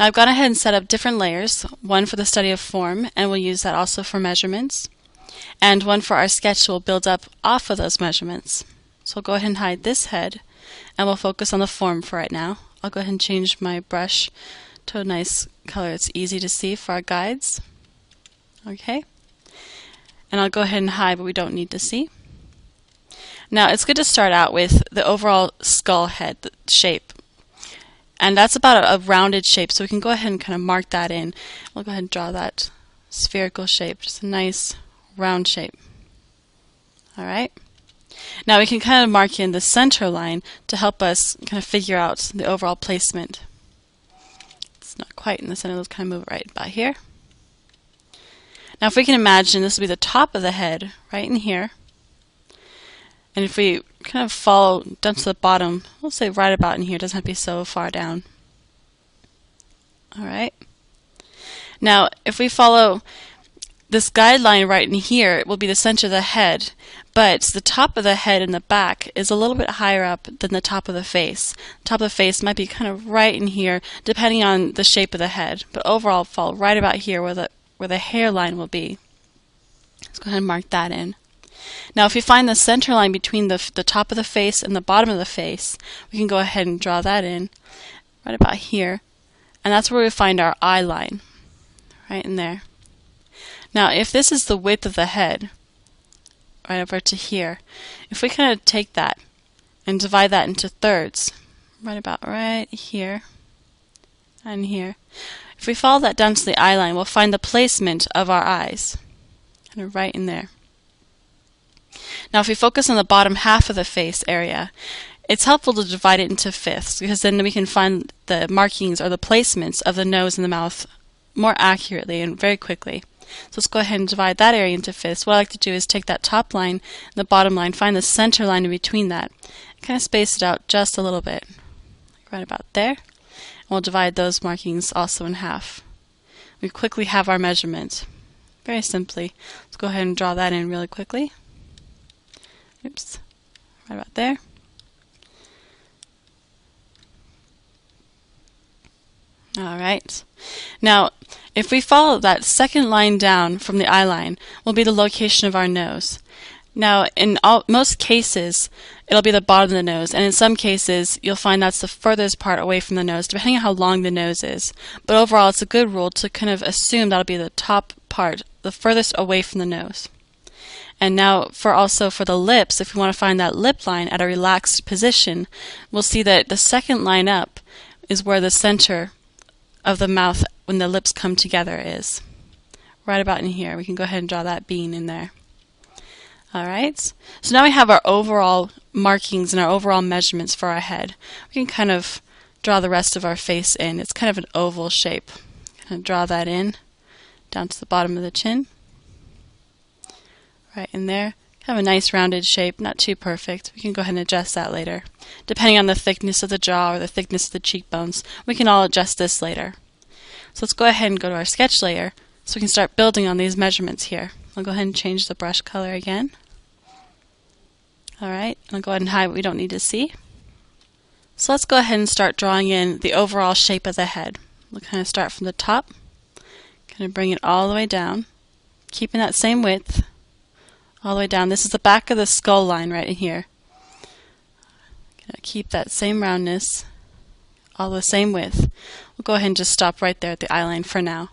Now I've gone ahead and set up different layers, one for the study of form, and we'll use that also for measurements, and one for our sketch will build up off of those measurements. So I'll go ahead and hide this head, and we'll focus on the form for right now. I'll go ahead and change my brush to a nice color it's easy to see for our guides. Okay, and I'll go ahead and hide what we don't need to see. Now it's good to start out with the overall skull head shape. And that's about a rounded shape, so we can go ahead and kind of mark that in. We'll go ahead and draw that spherical shape, just a nice round shape. Alright. Now we can kind of mark in the center line to help us kind of figure out the overall placement. It's not quite in the center, let's kind of move it right about here. Now if we can imagine this will be the top of the head, right in here. And if we kind of follow down to the bottom, we'll say right about in here, it doesn't have to be so far down. Alright. Now, if we follow this guideline right in here, it will be the center of the head, but the top of the head in the back is a little bit higher up than the top of the face. The top of the face might be kind of right in here, depending on the shape of the head, but overall fall right about here where the hairline will be. Let's go ahead and mark that in. Now if we find the center line between the top of the face and the bottom of the face, we can go ahead and draw that in right about here, and that's where we find our eye line, right in there. Now if this is the width of the head, right over to here, if we kind of take that and divide that into thirds, right about right here and here, if we follow that down to the eye line, we'll find the placement of our eyes, kind of right in there. Now if we focus on the bottom half of the face area, it's helpful to divide it into fifths, because then we can find the markings or the placements of the nose and the mouth more accurately and very quickly. So let's go ahead and divide that area into fifths. What I like to do is take that top line and the bottom line, find the center line in between that, and kind of space it out just a little bit, right about there. And we'll divide those markings also in half. We quickly have our measurement. Very simply. Let's go ahead and draw that in really quickly. Oops, right about there. Alright. Now, if we follow that second line down from the eye line, will be the location of our nose. Now, in most cases, it'll be the bottom of the nose, and in some cases, you'll find that's the furthest part away from the nose, depending on how long the nose is. But overall, it's a good rule to kind of assume that'll be the top part, the furthest away from the nose. And now also for the lips, if we want to find that lip line at a relaxed position, we'll see that the second line up is where the center of the mouth when the lips come together is. Right about in here. We can go ahead and draw that bean in there. Alright, so now we have our overall markings and our overall measurements for our head. We can kind of draw the rest of our face in. It's kind of an oval shape. Kind of draw that in down to the bottom of the chin. Right in there. Kind of a nice rounded shape, not too perfect. We can go ahead and adjust that later. Depending on the thickness of the jaw or the thickness of the cheekbones, we can all adjust this later. So let's go ahead and go to our sketch layer so we can start building on these measurements here. I'll go ahead and change the brush color again. Alright, and I'll go ahead and hide what we don't need to see. So let's go ahead and start drawing in the overall shape of the head. We'll kind of start from the top, kind of bring it all the way down, keeping that same width. All the way down. This is the back of the skull line right in here. Gonna keep that same roundness, all the same width. We'll go ahead and just stop right there at the eye line for now.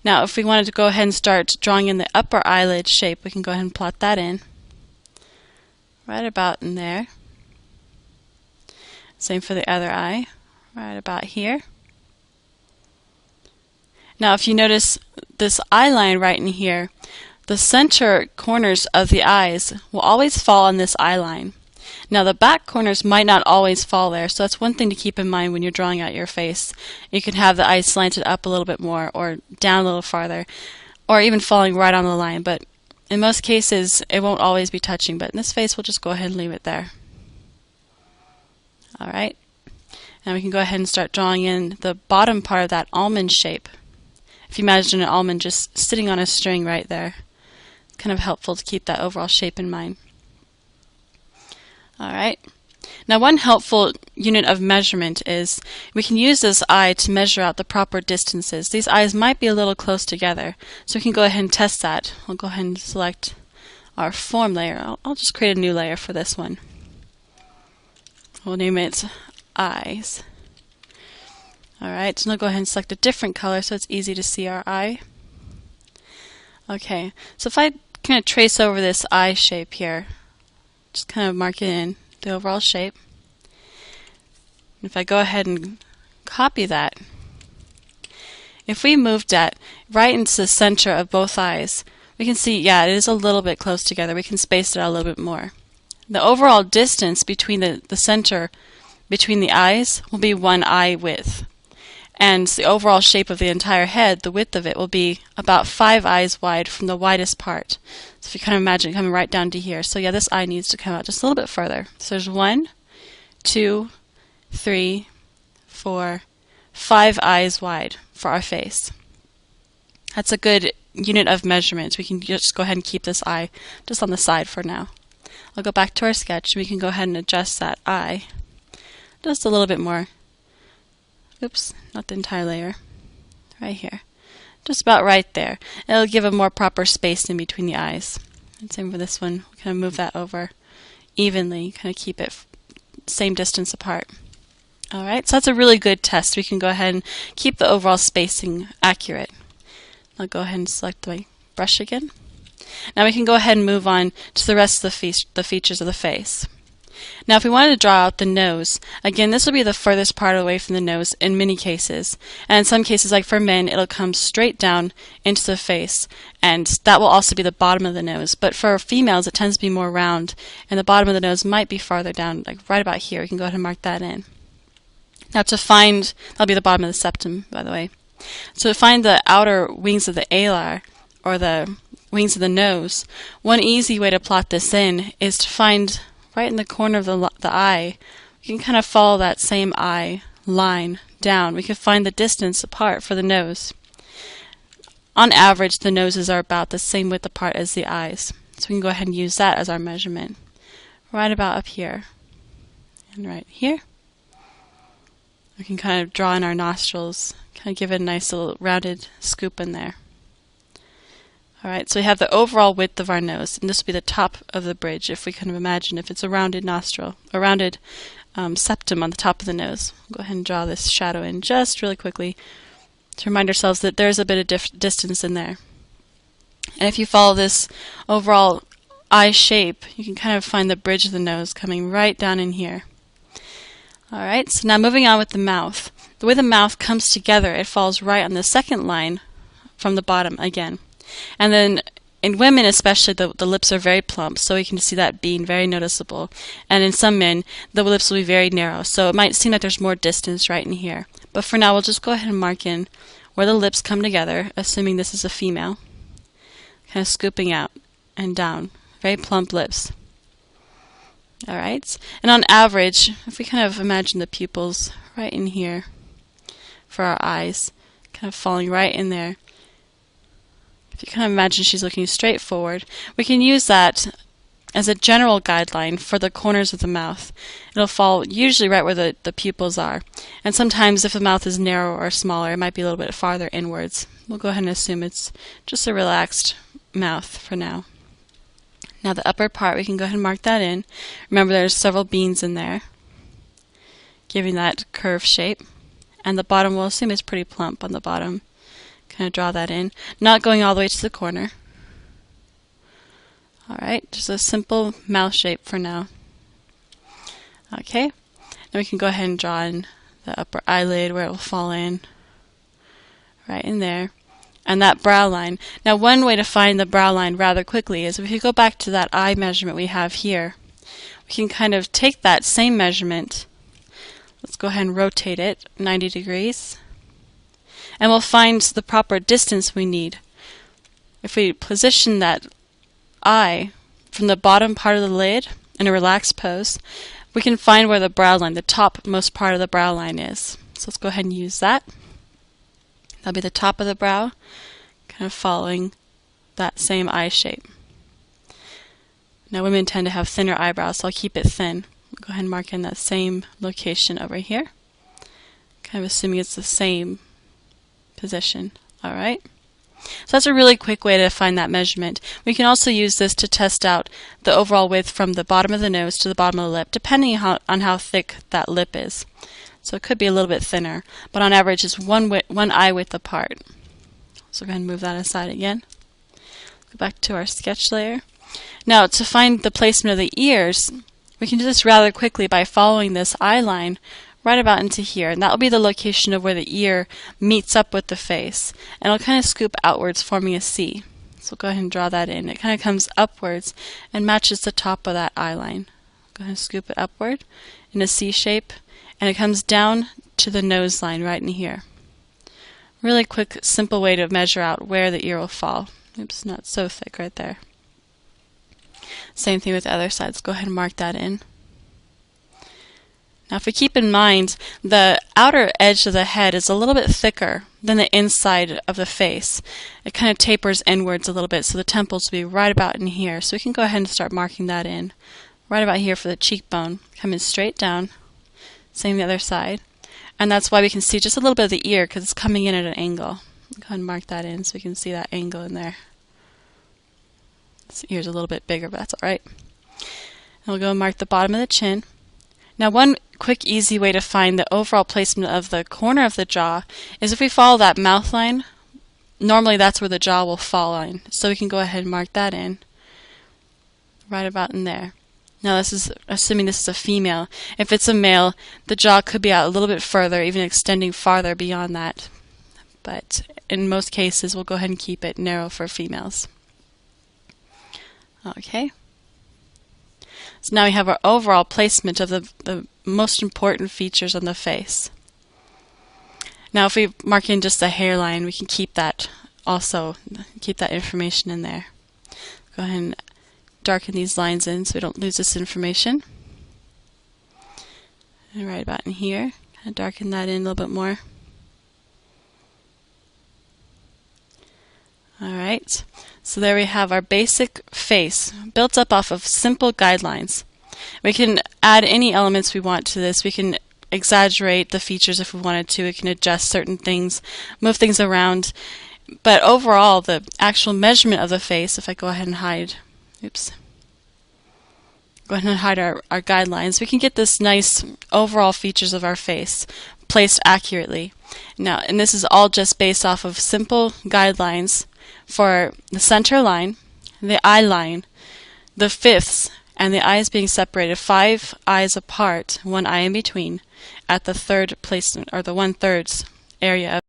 Now if we wanted to go ahead and start drawing in the upper eyelid shape, we can go ahead and plot that in. Right about in there. Same for the other eye. Right about here. Now if you notice this eye line right in here, the center corners of the eyes will always fall on this eye line. Now the back corners might not always fall there, so that's one thing to keep in mind when you're drawing out your face. You can have the eyes slanted up a little bit more or down a little farther, or even falling right on the line, but in most cases it won't always be touching, but in this face we'll just go ahead and leave it there. Alright, now we can go ahead and start drawing in the bottom part of that almond shape. If you imagine an almond just sitting on a string right there. Kind of helpful to keep that overall shape in mind. Alright, Now, one helpful unit of measurement is we can use this eye to measure out the proper distances. These eyes might be a little close together, so we can go ahead and test that. We'll go ahead and select our form layer. I'll just create a new layer for this one. We'll name it Eyes. Alright, so now go ahead and select a different color so it's easy to see our eye. Okay, so if I kind of trace over this eye shape here, just kind of mark it in, the overall shape. If I go ahead and copy that, if we moved that right into the center of both eyes, we can see, yeah, it is a little bit close together. We can space it out a little bit more. The overall distance between the center between the eyes will be one eye width. And the overall shape of the entire head, the width of it, will be about 5 eyes wide from the widest part. So if you kind of imagine it coming right down to here. So yeah, this eye needs to come out just a little bit further. So there's 1, 2, 3, 4, 5 eyes wide for our face. That's a good unit of measurement. We can just go ahead and keep this eye just on the side for now. I'll go back to our sketch and we can go ahead and adjust that eye just a little bit more. Oops, not the entire layer. Right here. Just about right there. It'll give a more proper space in between the eyes. And same for this one. We kind of move that over evenly, kind of keep it same distance apart. Alright, so that's a really good test. We can go ahead and keep the overall spacing accurate. I'll go ahead and select my brush again. Now we can go ahead and move on to the rest of the features of the face. Now if we wanted to draw out the nose, again this will be the furthest part away from the nose in many cases. And in some cases, like for men, it'll come straight down into the face, and that will also be the bottom of the nose. But for females it tends to be more round, and the bottom of the nose might be farther down, like right about here. We can go ahead and mark that in. Now to find, that'll be the bottom of the septum, by the way. So to find the outer wings of the alar, or the wings of the nose, one easy way to plot this in is to find right in the corner of the eye. We can kind of follow that same eye line down. We can find the distance apart for the nose. On average, the noses are about the same width apart as the eyes. So we can go ahead and use that as our measurement. Right about up here. And right here. We can kind of draw in our nostrils, kind of give it a nice little rounded scoop in there. Alright, so we have the overall width of our nose, and this will be the top of the bridge, if we kind of imagine if it's a rounded nostril, a rounded septum on the top of the nose. We'll go ahead and draw this shadow in just really quickly to remind ourselves that there's a bit of distance in there. And if you follow this overall eye shape, you can kind of find the bridge of the nose coming right down in here. Alright, so now moving on with the mouth. The way the mouth comes together, it falls right on the second line from the bottom again. And then in women especially, the lips are very plump, so we can see that being very noticeable. And in some men, the lips will be very narrow, so it might seem like there's more distance right in here. But for now, we'll just go ahead and mark in where the lips come together, assuming this is a female. Kind of scooping out and down. Very plump lips. Alright, and on average, if we kind of imagine the pupils right in here for our eyes, kind of falling right in there. If you kind of imagine she's looking straight forward, we can use that as a general guideline for the corners of the mouth. It'll fall usually right where the pupils are. And sometimes if the mouth is narrow or smaller, it might be a little bit farther inwards. We'll go ahead and assume it's just a relaxed mouth for now. Now the upper part, we can go ahead and mark that in. Remember there's several beans in there, giving that curved shape. And the bottom, we'll assume is pretty plump on the bottom. Kind of draw that in, not going all the way to the corner. Alright, just a simple mouth shape for now. Okay, then we can go ahead and draw in the upper eyelid where it will fall in. Right in there. And that brow line. Now one way to find the brow line rather quickly is if you go back to that eye measurement we have here, we can kind of take that same measurement. Let's go ahead and rotate it 90 degrees. And we'll find the proper distance we need. If we position that eye from the bottom part of the lid in a relaxed pose, we can find where the brow line, the topmost part of the brow line is. So let's go ahead and use that. That'll be the top of the brow, kind of following that same eye shape. Now women tend to have thinner eyebrows, so I'll keep it thin. Go ahead and mark in that same location over here. Kind of assuming it's the same position. Alright. So that's a really quick way to find that measurement. We can also use this to test out the overall width from the bottom of the nose to the bottom of the lip, depending on how thick that lip is. So it could be a little bit thinner, but on average it's one eye width apart. So go ahead and move that aside again. Go back to our sketch layer. Now to find the placement of the ears, we can do this rather quickly by following this eye line right about into here, and that will be the location of where the ear meets up with the face, and it'll kind of scoop outwards, forming a C. So go ahead and draw that in. It kind of comes upwards and matches the top of that eye line. Go ahead and scoop it upward in a C shape, and it comes down to the nose line right in here. Really quick, simple way to measure out where the ear will fall. Oops, not so thick right there. Same thing with the other sides. Go ahead and mark that in. Now if we keep in mind, the outer edge of the head is a little bit thicker than the inside of the face. It kind of tapers inwards a little bit, so the temples will be right about in here. So we can go ahead and start marking that in. Right about here for the cheekbone. Coming straight down. Same the other side. And that's why we can see just a little bit of the ear, because it's coming in at an angle. Go ahead and mark that in so we can see that angle in there. This ear's a little bit bigger, but that's alright. And we'll go and mark the bottom of the chin. Now one quick easy way to find the overall placement of the corner of the jaw is if we follow that mouth line. Normally that's where the jaw will fall in. So we can go ahead and mark that in. Right about in there. Now this is assuming this is a female. If it's a male, the jaw could be out a little bit further, even extending farther beyond that. But in most cases we'll go ahead and keep it narrow for females. Okay. So now we have our overall placement of the most important features on the face. Now if we mark in just the hairline, we can keep that also, keep that information in there. Go ahead and darken these lines in so we don't lose this information. And right about in here, kind of darken that in a little bit more. Alright, so there we have our basic face built up off of simple guidelines. We can add any elements we want to this. We can exaggerate the features if we wanted to. We can adjust certain things, move things around. But overall, the actual measurement of the face, if I go ahead and hide, go ahead and hide our guidelines, we can get this nice overall features of our face placed accurately. Now, and this is all just based off of simple guidelines for the center line, the eye line, the fifths, and the eyes being separated 5 eyes apart, 1 eye in between, at the third placement, or the 1/3 area of